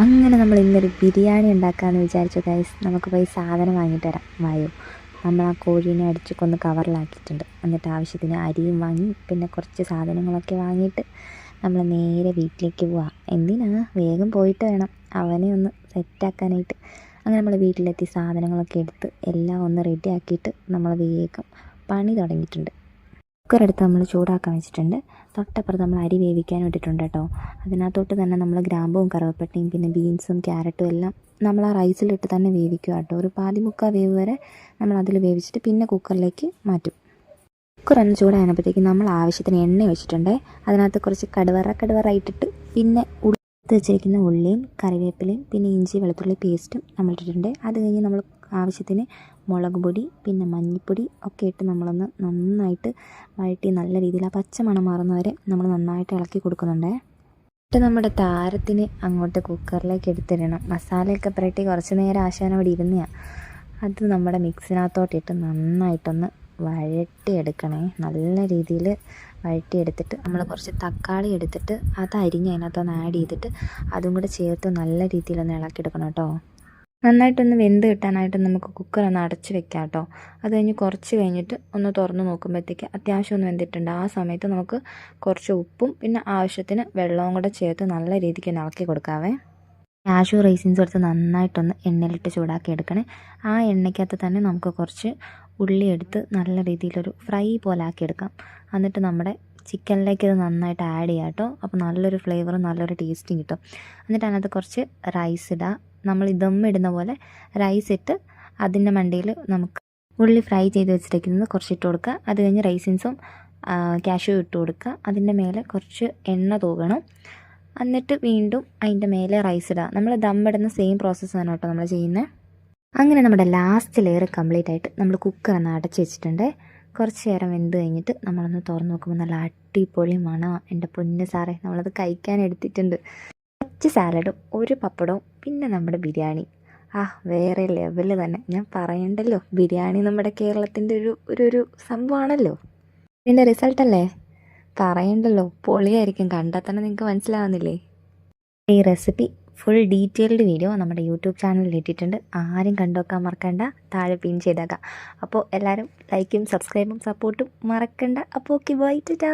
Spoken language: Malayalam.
അങ്ങനെ നമ്മൾ ഇന്നൊരു ബിരിയാണി ഉണ്ടാക്കാമെന്ന് വിചാരിച്ചു ഗൈസ്. നമുക്ക് പോയി സാധനം വാങ്ങിയിട്ട് വരാം. വായോ, നമ്മൾ ആ കോഴീനെ അടിച്ച് കൊന്ന് കവറിലാക്കിയിട്ടുണ്ട്. എന്നിട്ട് ആവശ്യത്തിന് അരിയും വാങ്ങി പിന്നെ കുറച്ച് സാധനങ്ങളൊക്കെ വാങ്ങിയിട്ട് നമ്മൾ നേരെ വീട്ടിലേക്ക് പോവാം. എന്തിനാ, വേഗം പോയിട്ട് വേണം അവനെ ഒന്ന് സെറ്റാക്കാനായിട്ട്. അങ്ങനെ നമ്മൾ വീട്ടിലെത്തി സാധനങ്ങളൊക്കെ എടുത്ത് എല്ലാം ഒന്ന് റെഡി ആക്കിയിട്ട് നമ്മൾ വേഗം പണി തുടങ്ങിയിട്ടുണ്ട്. കുക്കറെടുത്ത് നമ്മൾ ചൂടാക്കാൻ വെച്ചിട്ടുണ്ട്. തൊട്ടപ്പുറത്ത് നമ്മൾ അരി വേവിക്കാൻ ഇട്ടിട്ടുണ്ട് കേട്ടോ. അതിനകത്തോട്ട് തന്നെ നമ്മൾ ഗ്രാമ്പും കറുവപ്പട്ടയും പിന്നെ ബീൻസും ക്യാരറ്റും എല്ലാം നമ്മൾ ആ റൈസിലിട്ട് തന്നെ വേവിക്കുക കേട്ടോ. ഒരു മുക്കാൽ വേവ് വരെ നമ്മൾ അതിൽ വേവിച്ചിട്ട് പിന്നെ കുക്കറിലേക്ക് മാറ്റും. കുക്കർ ഒന്ന് ചൂടായപ്പോഴത്തേക്ക് നമ്മൾ ആവശ്യത്തിന് എണ്ണ വെച്ചിട്ടുണ്ട്. അതിനകത്ത് കുറച്ച് കടുവറ ഇട്ടിട്ട് പിന്നെ എടുത്ത് വെച്ചിരിക്കുന്ന ഉള്ളിയും കറിവേപ്പിലയും പിന്നെ ഇഞ്ചി വെളുത്തുള്ളി പേസ്റ്റും നമ്മൾ ഇട്ടിട്ടുണ്ട്. അത് കഴിഞ്ഞ് നമ്മൾ ആവശ്യത്തിന് മുളക് പൊടി പിന്നെ മഞ്ഞൾപ്പൊടി ഒക്കെ ഇട്ട് നമ്മളൊന്ന് നന്നായിട്ട് വഴറ്റി നല്ല രീതിയിൽ ആ പച്ച മണം മാറുന്നവരെ നമ്മൾ നന്നായിട്ട് ഇളക്കി കൊടുക്കുന്നുണ്ട്. എന്നിട്ട് നമ്മുടെ താരത്തിന് അങ്ങോട്ട് കുക്കറിലേക്ക് എടുത്തിടണം. മസാലയൊക്കെ പുരട്ടി കുറച്ച് നേരം ആശാനം അവിടെ ഇരുന്നതാണ്. അത് നമ്മുടെ മിക്സിനകത്തോട്ടിട്ട് നന്നായിട്ടൊന്ന് വഴറ്റിയെടുക്കണേ. നല്ല രീതിയിൽ വഴറ്റിയെടുത്തിട്ട് നമ്മൾ കുറച്ച് തക്കാളി എടുത്തിട്ട് അത് അരിഞ്ഞ് അതിനകത്തൊന്ന് ആഡ് ചെയ്തിട്ട് അതും കൂടെ ചേർത്ത് നല്ല രീതിയിലൊന്ന് ഇളക്കിയെടുക്കണം കേട്ടോ. നന്നായിട്ടൊന്ന് വെന്ത് കിട്ടാനായിട്ട് നമുക്ക് കുക്കർ ഒന്ന് അടച്ച് വെക്കാം കേട്ടോ. അത് കഴിഞ്ഞ് കുറച്ച് കഴിഞ്ഞിട്ട് ഒന്ന് തുറന്ന് നോക്കുമ്പോഴത്തേക്ക് അത്യാവശ്യം ഒന്ന് വെന്തിട്ടുണ്ട്. ആ സമയത്ത് നമുക്ക് കുറച്ച് ഉപ്പും പിന്നെ ആവശ്യത്തിന് വെള്ളവും കൂടെ ചേർത്ത് നല്ല രീതിക്ക് ഒന്ന് ഇളക്കി കൊടുക്കാവേ. കാഷ്യൂ റൈസിൻസ് എടുത്ത് നന്നായിട്ടൊന്ന് എണ്ണയിലിട്ട് ചൂടാക്കി എടുക്കണേ. ആ എണ്ണയ്ക്കകത്ത് തന്നെ നമുക്ക് കുറച്ച് ഉള്ളി എടുത്ത് നല്ല രീതിയിലൊരു ഫ്രൈ പോലെ ആക്കിയെടുക്കാം. എന്നിട്ട് നമ്മുടെ ചിക്കനിലേക്ക് ഇത് നന്നായിട്ട് ആഡ് ചെയ്യാം കേട്ടോ. അപ്പോൾ നല്ലൊരു ഫ്ലേവറും നല്ലൊരു ടേസ്റ്റും കിട്ടും. എന്നിട്ട് അതിനകത്ത് കുറച്ച് റൈസ് ഇടുക. നമ്മൾ ദമ്മിടുന്ന പോലെ റൈസ് ഇട്ട് അതിൻ്റെ മണ്ടയിൽ നമുക്ക് ഉള്ളി ഫ്രൈ ചെയ്ത് വെച്ചിരിക്കുന്നത് കുറച്ചിട്ട് കൊടുക്കുക. അത് കഴിഞ്ഞ് റൈസിൻസും കാഷ്യൂ ഇട്ട് കൊടുക്കുക. അതിൻ്റെ മേലെ കുറച്ച് എണ്ണ തൂകണം. എന്നിട്ട് വീണ്ടും അതിൻ്റെ മേലെ റൈസ് ഇടുക. നമ്മൾ ദമ്മിടുന്ന സെയിം പ്രോസസ്സ് ആണ് കേട്ടോ നമ്മൾ ചെയ്യുന്നത്. അങ്ങനെ നമ്മുടെ ലാസ്റ്റ് ലെയർ കംപ്ലീറ്റ് ആയിട്ട് നമ്മൾ കുക്കർ ഒന്ന് അടച്ച് വെച്ചിട്ടുണ്ട്. കുറച്ച് നേരം വെന്ത് കഴിഞ്ഞിട്ട് നമ്മളൊന്ന് തുറന്ന് നോക്കുമ്പോൾ നല്ല അടിപൊളി മണമാണ്. എൻ്റെ പൊന്ന് സാറേ, നമ്മളത് കഴിക്കാൻ എടുത്തിട്ടുണ്ട്. കുറച്ച് സാലഡും ഒരു പപ്പടവും പിന്നെ നമ്മുടെ ബിരിയാണി. വേറെ ലെവൽ തന്നെ. ഞാൻ പറയണ്ടല്ലോ, ബിരിയാണി നമ്മുടെ കേരളത്തിൻ്റെ ഒരു സംഭവമാണല്ലോ. ഇതിൻ്റെ റിസൾട്ടല്ലേ പറയണ്ടല്ലോ, പൊളിയായിരിക്കും. കണ്ടാൽ തന്നെ നിങ്ങൾക്ക് മനസ്സിലാവുന്നില്ലേ. ഈ റെസിപ്പി ഫുൾ ഡീറ്റെയിൽഡ് വീഡിയോ നമ്മുടെ യൂട്യൂബ് ചാനലിൽ ഇട്ടിട്ടുണ്ട്. ആരും കണ്ടുവെക്കാൻ മറക്കണ്ട, താഴെ പിൻ ചെയ്തേക്കാം. അപ്പോൾ എല്ലാവരും ലൈക്കും സബ്സ്ക്രൈബും സപ്പോർട്ടും മറക്കണ്ട. അപ്പോൾ ഓക്കെ, ബൈ, ടാറ്റാ.